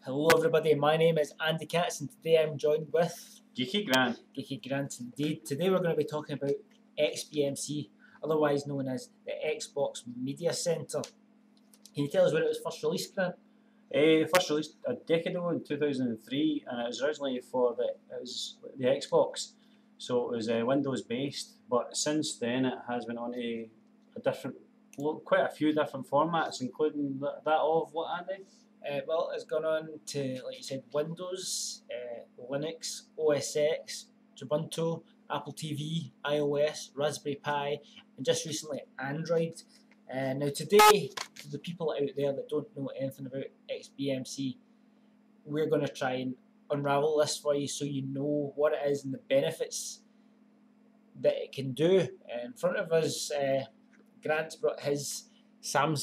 Hello everybody, my name is Andy Katz and today I'm joined with Geeky Grant. Geeky Grant indeed. Today we're going to be talking about XBMC, otherwise known as the Xbox Media Center. Can you tell us when it was first released, Grant? First released a decade ago in 2003, and it was originally for the Xbox, so it was Windows based. But since then, it has been on quite a few different formats, including that of what, Andy? Well, it's gone on to, like you said, Windows, Linux, OS X, Ubuntu, Apple TV, iOS, Raspberry Pi, and just recently Android. Now today, for the people out there that don't know anything about XBMC, we're going to try and unravel this for you so you know what it is and the benefits that it can do. In front of us, Grant's brought his Some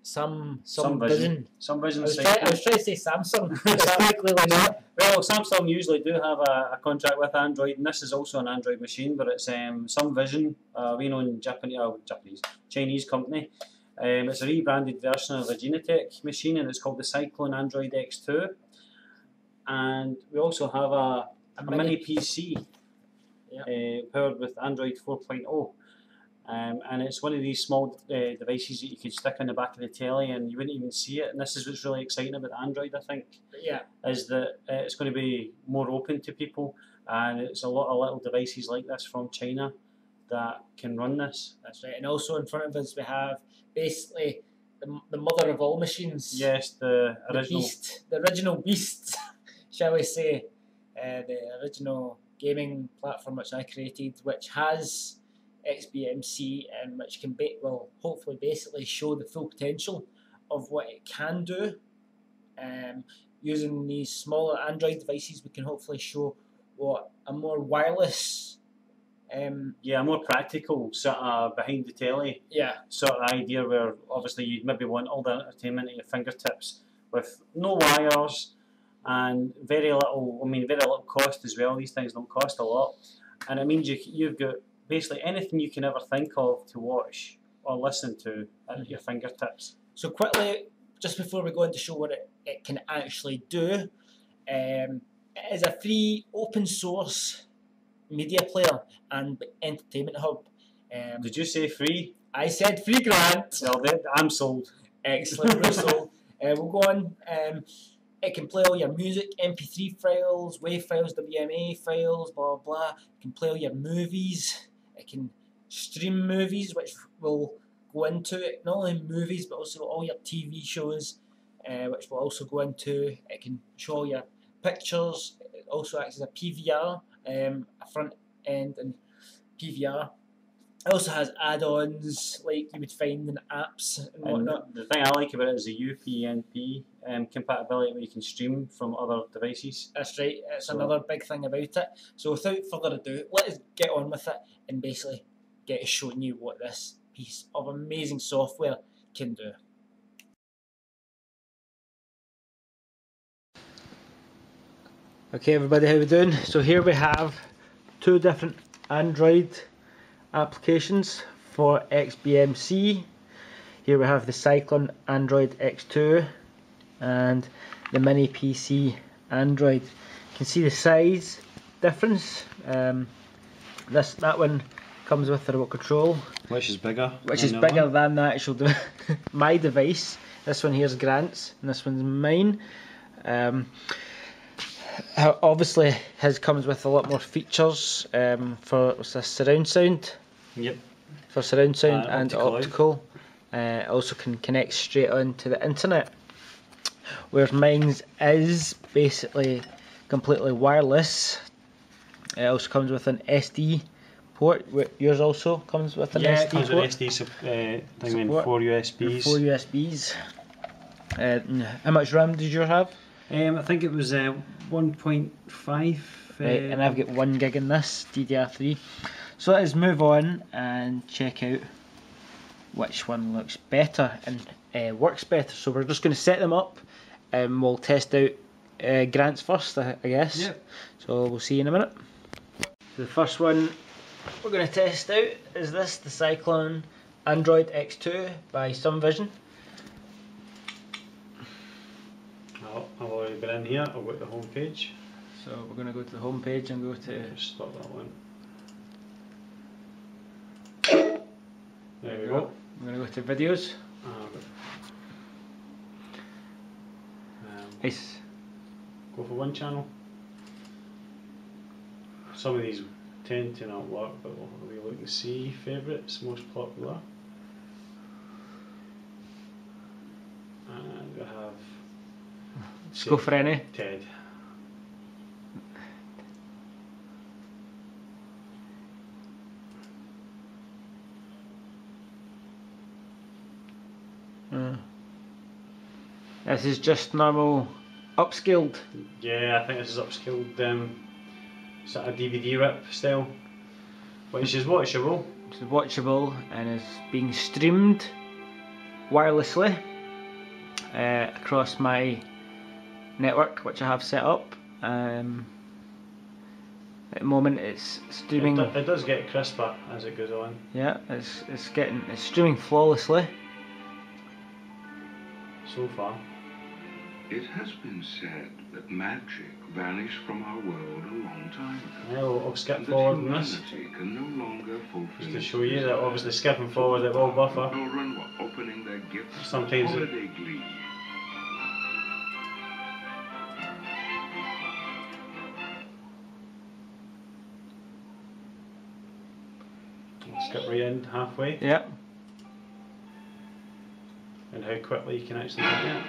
Vision. Some Vision. I was trying to say Samsung, but it's clearly not. Well, Samsung usually do have a contract with Android, and this is also an Android machine, but it's Some Vision, we know in Chinese company. It's a rebranded version of a Genetech machine, and it's called the Cyclone Android X2. And we also have a mini PC, powered with Android 4.0. And it's one of these small devices that you could stick on the back of the telly and you wouldn't even see it. And this is what's really exciting about Android, I think, is that it's going to be more open to people, and it's a lot of little devices like this from China that can run this. That's right. And also in front of us we have basically the mother of all machines. Yes, the original beast, shall we say, the original gaming platform which I created, which has XBMC and which can hopefully basically show the full potential of what it can do. Using these smaller Android devices, we can hopefully show what a more wireless, a more practical sort of behind the telly sort of idea, where obviously you'd maybe want all the entertainment at your fingertips with no wires and very little cost as well. These things don't cost a lot, and it means you've got basically anything you can ever think of to watch or listen to at your fingertips. So quickly, just before we go on to show what it can actually do, it is a free open source media player and entertainment hub. Did you say free? I said free, Grant. Well, I'm sold. Excellent, we're sold. We'll go on. It can play all your music, MP3 files, WAV files, WMA files, blah, blah, blah. It can play all your movies. It can stream movies, which will go into it. Not only movies, but also all your TV shows, which will also go into. It can show all your pictures. It also acts as a PVR, a front end and PVR. It also has add-ons like you would find in apps and whatnot. The thing I like about it is the UPnP compatibility, where you can stream from other devices. That's right, it's another big thing about it. So without further ado, let us get on with it and basically get to showing you what this piece of amazing software can do. Okay everybody, how we doing? So here we have two different Android applications for XBMC. Here we have the Cyclone Android X2 and the mini PC Android. You can see the size difference. That one comes with the remote control, which is bigger. Than the actual my device. This one here is Grant's and this one's mine. Obviously his comes with a lot more features for surround sound. Yep. For surround sound and optical. Also can connect straight on to the internet. Whereas mine's is basically completely wireless. It also comes with an SD port. Yours also comes with an SD port. Yeah, it comes with SD support. 4 USBs. 4 USBs. How much RAM did you have? I think it was 1.5. Right, and I've got 1 gig in this, DDR3. So let us move on and check out which one looks better and works better. So we're just going to set them up and we'll test out Grant's first, I guess. Yep. So we'll see you in a minute. So the first one we're going to test out is the Cyclone Android X2 by Some Vision. I've already get in here, I'll go to the home page. So we're going to go to the home page and go to... Just stop that one. There we go. I'm going to go to videos. Nice. Go for one channel. Some of these tend to not work, but we'll look and see. Favourites, most popular. And we have... Let's go for any. Ted. This is just normal upscaled. Yeah, I think this is upscaled sort of DVD rip style, which is watchable. It's watchable and is being streamed wirelessly across my network, which I have set up. At the moment, it's streaming. It does get crisper as it goes on. Yeah, it's streaming flawlessly so far. It has been said that magic vanished from our world a long time ago. Yeah, we'll skip forward on this. Can no longer fulfill just to show you that obviously skipping forward it will buffer. Children were opening their gifts. Sometimes holiday glee. Skip right in halfway. Yep. And how quickly you can actually get it.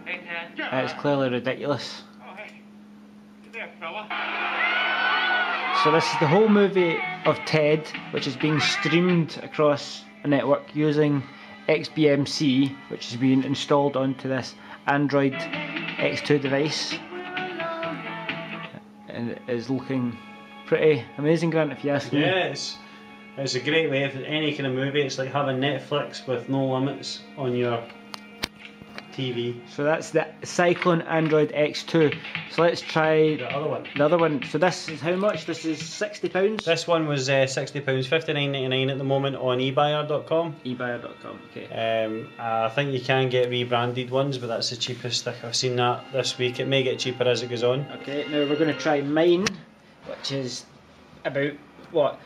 Hey, Ted. It's clearly ridiculous. Oh, hey. You there, fella? So this is the whole movie of Ted, which is being streamed across a network using XBMC, which has been installed onto this Android X2 device. And it is looking pretty amazing, Grant, if you ask me. Yeah, it's a great way for any kind of movie. It's like having Netflix with no limits on your TV. So that's the Cyclone Android X2. So let's try The other one. the other one. So this is how much? This is £60. This one was £60, £59.99 at the moment on ebuyer.com. ebuyer.com, okay. I think you can get rebranded ones, but that's the cheapest. I've seen that this week. It may get cheaper as it goes on. Okay, now we're going to try mine, which is about, what,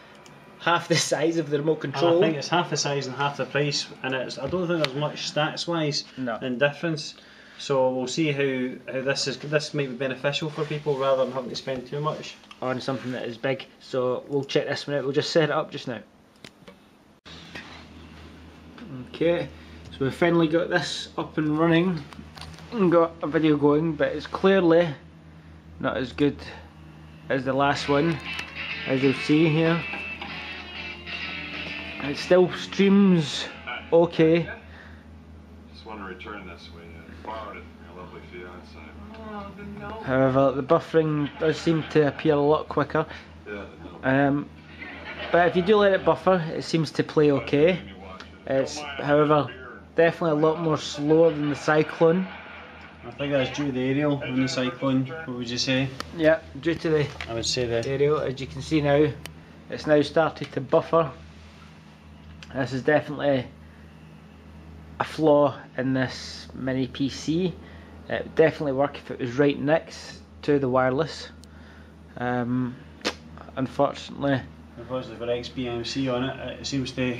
half the size of the remote control. I think it's half the size and half the price, and I don't think there's much stats wise in difference. So we'll see how this might be beneficial for people rather than having to spend too much on something that is big. So we'll check this one out. We'll just set it up just now. Okay, so we've finally got this up and running and got a video going, but it's clearly not as good as the last one, as you'll see here. It still streams okay. Just want to return this. We borrowed it from your lovely fiance. Oh, no. However, the buffering does seem to appear a lot quicker. Yeah, But if you do let it buffer, it seems to play okay. It's, however, definitely a lot more slower than the Cyclone. I think that's due to the aerial on the Cyclone. What would you say? Yeah, due to the I would say the aerial, as you can see now, it's now started to buffer. This is definitely a flaw in this mini PC. It would definitely work if it was right next to the wireless. Unfortunately, for XBMC on it, it seems to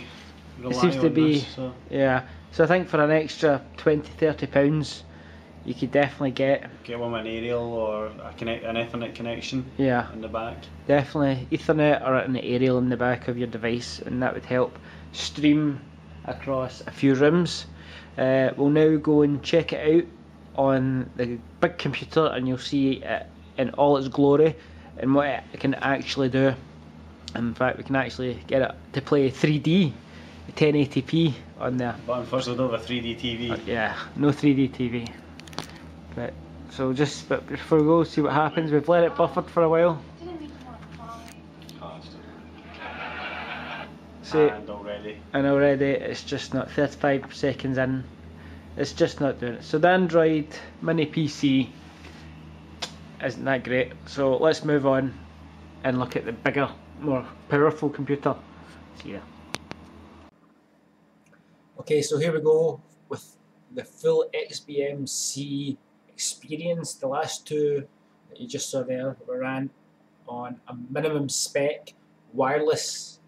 rely it seems to on be this, so. yeah. So I think for an extra £20–30, you could definitely get one with an aerial or an Ethernet connection. Yeah, in the back. Definitely Ethernet or an aerial in the back of your device, and that would help stream across a few rooms. We'll now go and check it out on the big computer, and you'll see it in all its glory and what it can actually do. In fact, we can actually get it to play 3D 1080p on there. But unfortunately, I don't have a 3D TV. Yeah, no 3D TV. But before we go, see what happens. We've let it buffered for a while. And already it's just not 35 seconds in. It's just not doing it. So the Android mini PC isn't that great. So let's move on and look at the bigger, more powerful computer. See ya. Okay, so here we go with the full XBMC experience. The last two that you just saw there were ran on a minimum spec wireless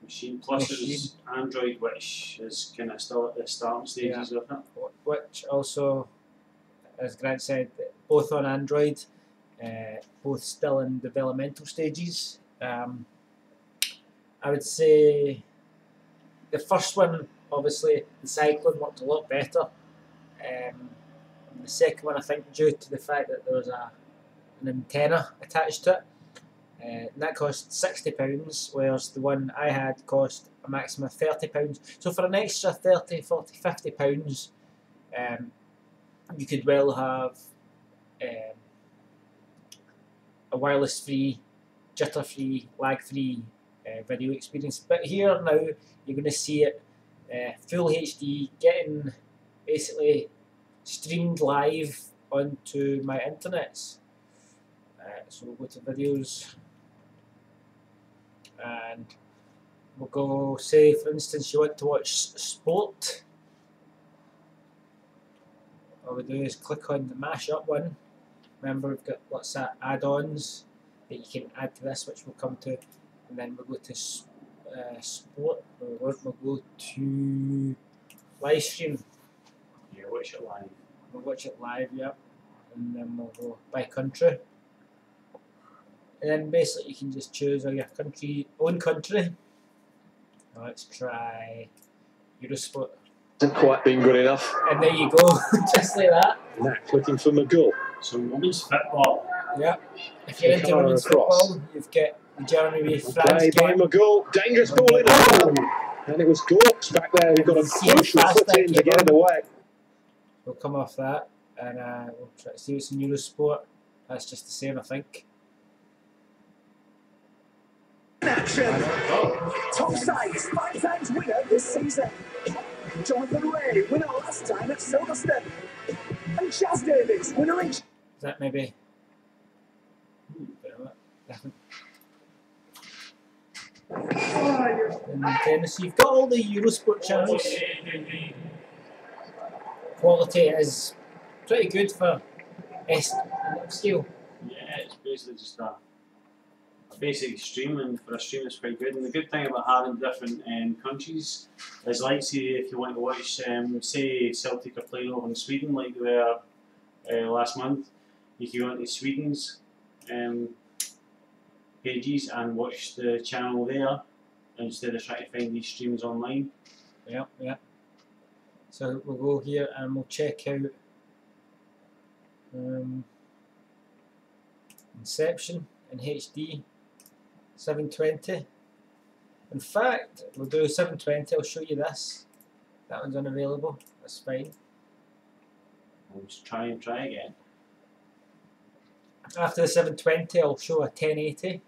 machine. Plus it's Android, which is kind of still at the starting stages of it. Which also, as Grant said, both on Android, both still in developmental stages. I would say the first one, obviously, the Cyclone worked a lot better. The second one, I think, due to the fact that there was an antenna attached to it, and that cost £60, whereas the one I had cost a maximum of £30. So for an extra £30, £40, £50, you could well have a wireless-free, jitter-free, lag-free video experience. But here now, you're going to see it full HD, getting basically streamed live onto my internets. So we'll go to videos, and we'll go, say for instance you want to watch sport. All we do is click on the mashup one. Remember, we've got lots of add-ons that you can add to this, which we'll come to, and then we'll go to sport. We'll go to live stream. Yeah, watch it live. We'll watch it live, yeah, and then we'll go by country. And then basically you can just choose your own country. Now let's try Eurosport. Hasn't quite been good enough. And there you go, just like that. Max looking for McGull. Some women's football. Yeah. If you're into women's football, you've got the Germany v France Okay, by game. McGull. Dangerous ball in the hole. And it was Gorks back there who got a crucial foot in to get it away. We'll come off that, and we'll try to see what's in Eurosport. That's just the same, I think. Action! Top sides, 5 times winner this season. Jonathan Ray, winner last time at Silverstone. And Chaz Davies, winner in... Is that maybe... different. In tennis, you've got all the Eurosport channels. Quality is pretty good for upscale. Yeah, it's basically just a basic stream, and for a stream it's quite good. And the good thing about having different countries is, like, say if you want to watch, say Celtic are playing over in Sweden like they were last month, you can go into Sweden's pages and watch the channel there instead of trying to find these streams online. Yeah, yeah. So we'll go here and we'll check out Inception in HD 720. In fact, we'll do 720. I'll show you this. That one's unavailable. That's fine. We'll just try again. After the 720, I'll show a 1080.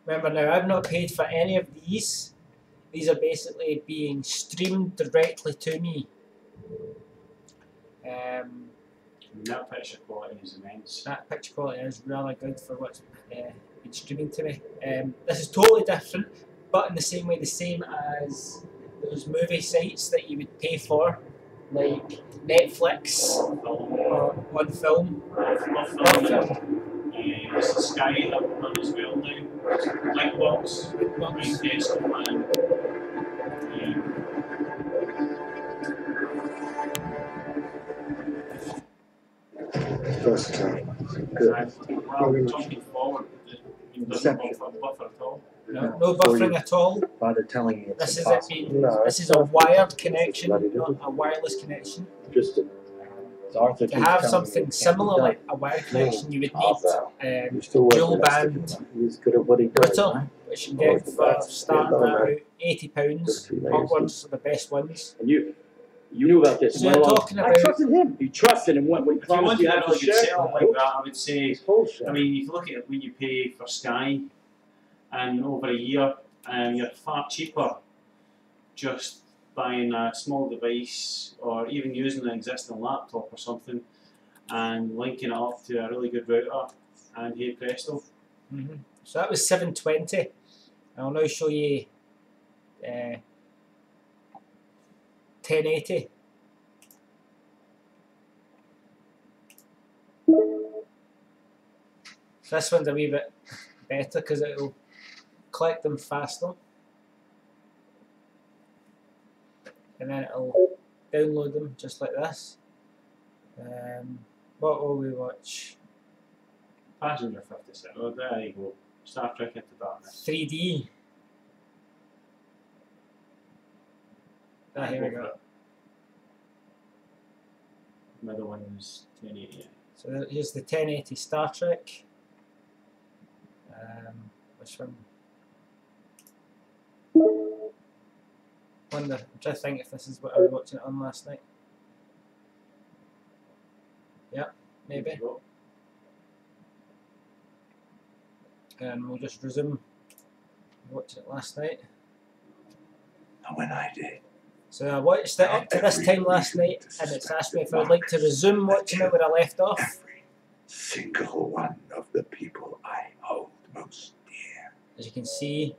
Remember now, I've not paid for any of these. These are basically being streamed directly to me. That picture quality is immense. That picture quality is really good for what's been streaming to me. This is totally different, but in the same way, the same as those movie sites that you would pay for, like Netflix or One Film. It's the Sky that we're on as well now. Blackbox, desktop, and First time. well, jumping forward, it doesn't buffer at all. No buffering at all. By telling you This is this is a wired connection, not a wireless connection. Just to have something similar like a wired connection, you would need Dualband Router, which you can get for starting at about £80. Hot ones are the best ones. And you knew about this. So you're talking about... I trusted him. You trusted him when we If you want promised to you have have a to really good share. setup like that, I would say, Bullshit. I mean, you look at it when you pay for Sky, and over a year, and you're far cheaper just buying a small device or even using an existing laptop or something and linking it up to a really good router, and hey presto. So that was 720. I'll now show you 1080. So this one's a wee bit better because it'll collect them faster. And then it'll download them just like this. What will we watch? Passenger 56. Oh, there you go. Star Trek Into Darkness. 3D. Here we go. Middle one is 1080. So here's the 1080 Star Trek. Which one? Wonder. I'm trying to think if this is what I was watching it on last night. Yeah, maybe. And we'll just resume watching it last night. And when I did, So I watched it up to this time last night, and it's asked me if I would like to resume watching it where I left off. every single one of the people I hold most dear. As you can see,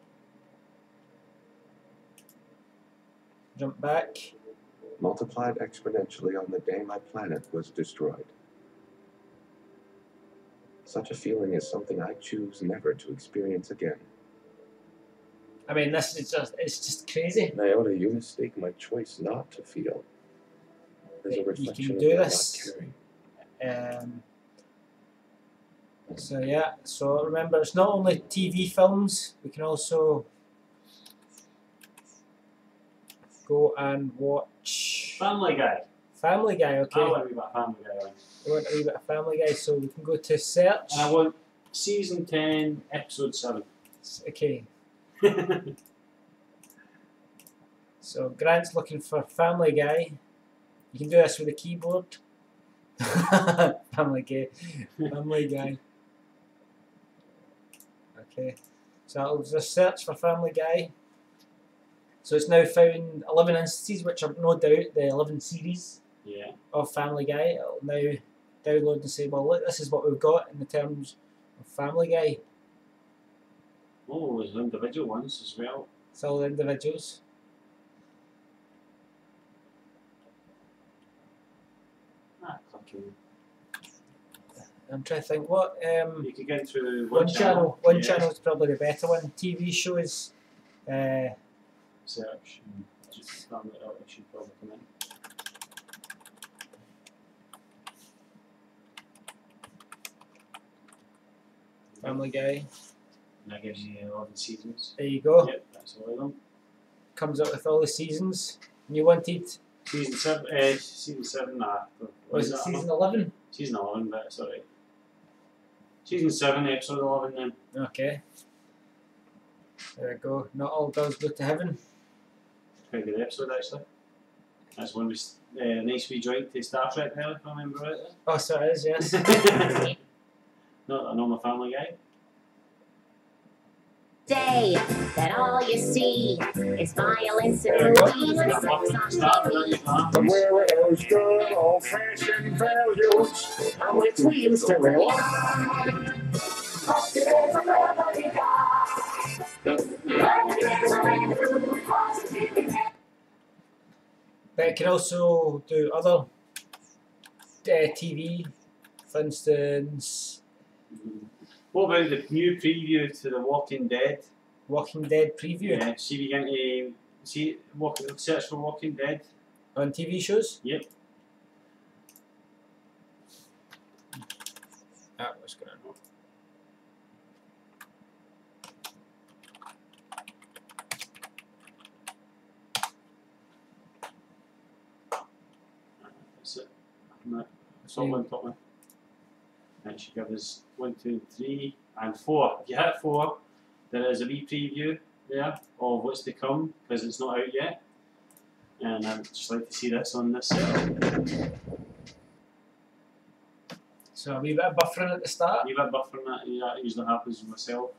jump back. Multiplied exponentially on the day my planet was destroyed. Such a feeling is something I choose never to experience again. I mean, this is it's just crazy. Iota, you mistake my choice not to feel as a You reflection can of do my this. not caring. So yeah, so remember, it's not only TV films, we can also go and watch Family Guy. Family Guy, okay. I want a wee bit of Family Guy on. We want a wee bit of Family Guy, so we can go to search. And I want season 10, episode 7. Okay, so Grant's looking for Family Guy. You can do this with a keyboard. Family Guy. Family Guy. Okay, so I'll just search for Family Guy. So it's now found 11 instances, which are no doubt the 11 series Yeah. of Family Guy. It'll now download and say, well, look, this is what we've got in the terms of Family Guy. Oh, there's individual ones as well. It's all individuals. Clicking. I'm trying to think what You could get through one channel. One yeah. channel is probably the better one. TV shows. Search. And just found it out. It should probably come in. Family Guy. And that gives you 11 seasons. There you go. Yep, that's all of them. Comes up with all the seasons. And you wanted, Season 7, nah. was it season 11? Season 11, but it's alright. Season 7, episode 11 then. Okay. There we go. Not all dogs go to heaven. Pretty good episode actually. That's one with nice wee joint to Star Trek there, if I remember right. Oh, so it is, yes. Not that I know my Family Guy. Day that all you see is violence and There we go. movies and That sex button on start, TV. then you can From where it was good old-fashioned values, and which we used to rely. But today's a family guy. But today's a family positivity. But it can also do other TV, for instance, What about the new preview to The Walking Dead? Walking Dead preview Yeah, see if you get into search for Walking Dead. on TV shows. Yep. What's going on? That's it. No, it's all on top one. And she gives us 1, 2, 3, and 4. If you hit 4, there is a wee preview there of what's to come because it's not out yet. And I'd just like to see this on this setup. So a wee bit of buffering at the start. A wee bit buffering that usually happens with myself.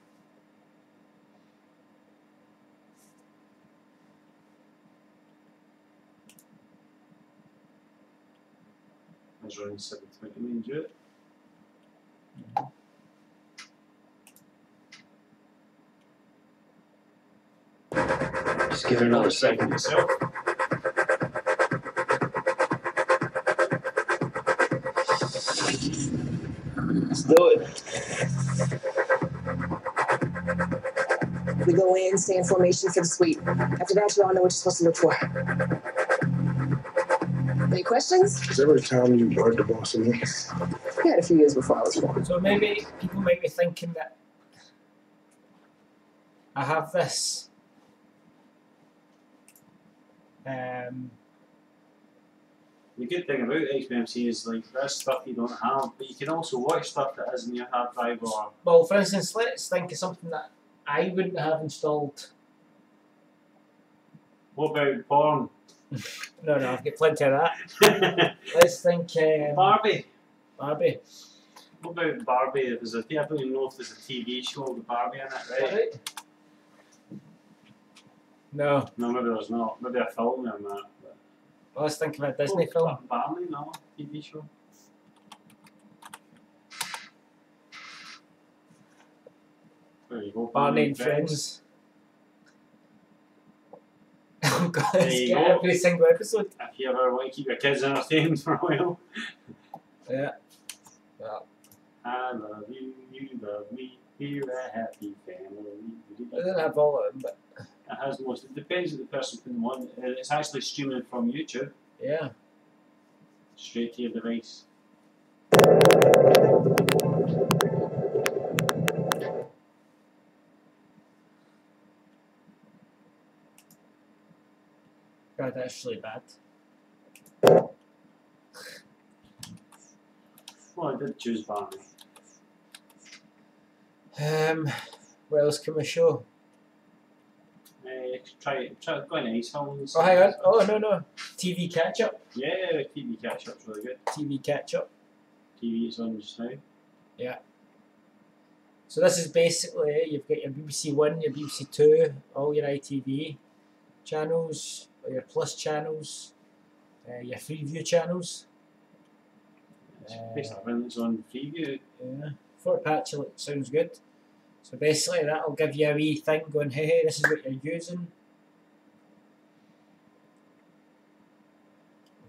I was running 720 main do it. Just give it another second yourself. Let's do it. We go in, stay in formation for the sweep. After that, you all know what you're supposed to look for. Any questions? Is every time you learned the boss of me? We had a few years before I was born. So maybe people might be thinking that I have this. The good thing about XBMC is like there's stuff you don't have, but you can also watch stuff that isn't your hard drive or. Well, for instance, let's think of something that I wouldn't have installed. What about porn? No, I've got plenty of that. Let's think. Barbie. Barbie. What about Barbie? I don't even know if there's a TV show with Barbie in it, right? No. No, maybe there's not. Maybe a film on that. Well, let's think of a Disney film. Barney, no, TV show. There you go. Barney and Friends. Oh god, There let's you get go. every single episode. If you ever want to keep your kids entertained for a while. Yeah. Well, I love you, you love me, we're a happy family. I don't have all of them, but It has most. It depends on the person putting one. It's actually streaming from YouTube yeah. straight to your device. God, that's really bad. Well, I did choose Barney. What else can we show? Try go on Ice Hounds. Oh, hang on. Oh, no. TV catch up. Yeah, TV catch up's really good. TV catch up. TV is on just now. Yeah. So this is basically, you've got your BBC One, your BBC Two, all your ITV channels, or your Plus channels, your Freeview channels. It's based on when it's on Freeview. Yeah. Fort Patch sounds good. So basically that'll give you a wee thing going, hey, this is what you're using.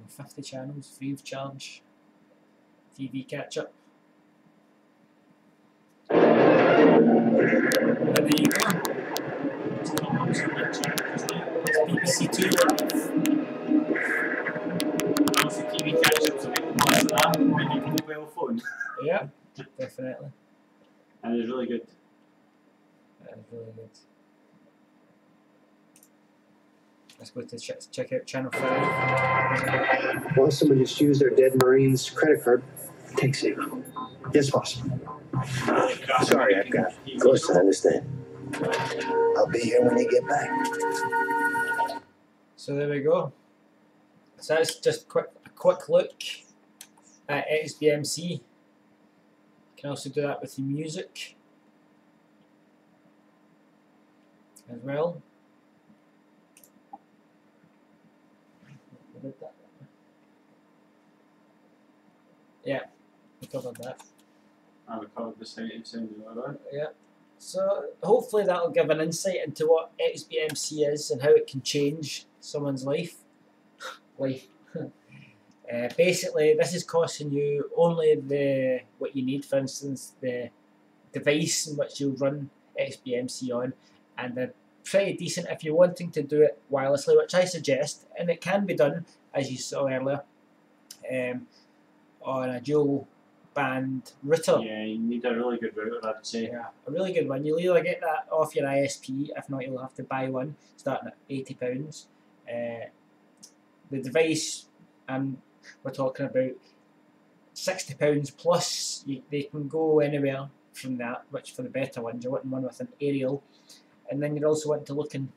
50 channels, free of charge. TV catch up. And there you go. It's BBC Two Live. Also, TV catch ups a bit more than that when you can mobile phone. Yeah, definitely. And it's really good. That is really good. Let's go to check out Channel 5. Once someone just used their dead Marine's credit card, takes it. Yes, boss. Sorry, I've got. Of course, I understand. I'll be here when you get back. So there we go. So that's just a quick look at XBMC. You can also do that with the music as well. Yeah, we covered that. I covered the site and send you that. Yeah. So hopefully that'll give an insight into what XBMC is and how it can change someone's life. Basically, this is costing you only what you need. For instance, the device in which you'll run XBMC on, and they're pretty decent if you're wanting to do it wirelessly, which I suggest, and it can be done, as you saw earlier, on a Dualband Router. Yeah, you need a really good router, I'd say. Yeah, a really good one. You'll either get that off your ISP, if not, you'll have to buy one, starting at £80. The device, we're talking about £60 plus. They can go anywhere from that, which for the better ones, you're wanting one with an aerial, and then you're also wanting to look in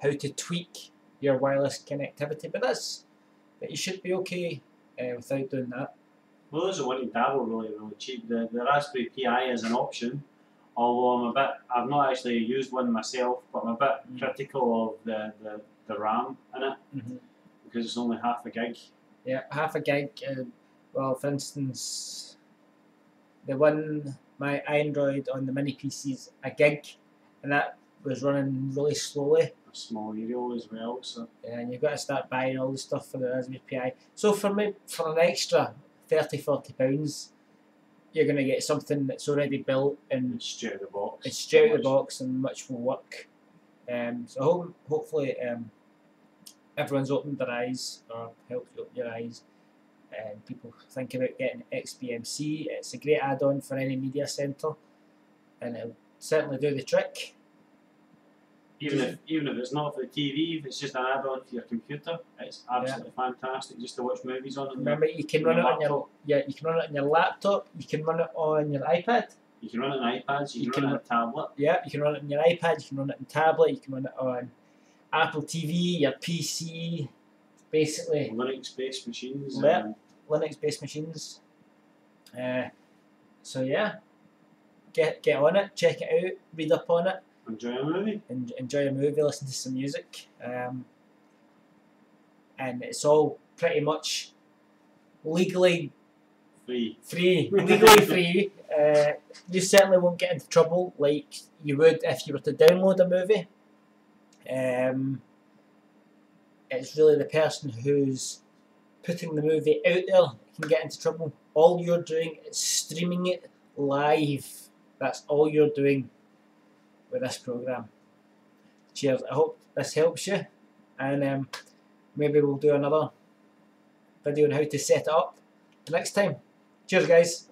how to tweak your wireless connectivity. But you should be okay without doing that. Well, those are one in dabble really cheap. The Raspberry Pi is an option, although I've not actually used one myself, but I'm a bit critical of the RAM in it, because it's only half a gig. Yeah, half a gig. Well, for instance, the one, my Android on the mini PC is a gig, and that was running really slowly. A small aerial as well, so. Yeah, and you've got to start buying all the stuff for the Raspberry Pi. So for me, for an extra £30–40, you're going to get something that's already built and straight out of the box. It's straight out of the box and much will work. So hopefully everyone's opened their eyes or helped you open your eyes. And people think about getting XBMC. It's a great add-on for any media centre, and it'll certainly do the trick. Even if it's not for the TV, if it's just an add-on for your computer, it's absolutely fantastic just to watch movies on. Remember, you can run it on you can run it on your laptop. You can run it on your iPad. You can run it on iPads. You can run it on a tablet. Yeah, you can run it on your iPad. You can run it on tablet. You can run it on Apple TV, your PC. Basically, Linux-based machines. Linux-based machines. So yeah, get on it, check it out, read up on it. Enjoy a movie. Enjoy a movie, listen to some music. And it's all pretty much legally free. Legally free. You certainly won't get into trouble like you would if you were to download a movie. It's really the person who's putting the movie out there can get into trouble. All you're doing is streaming it live. That's all you're doing with this program. Cheers. I hope this helps you, and maybe we'll do another video on how to set it up the next time. Cheers, guys.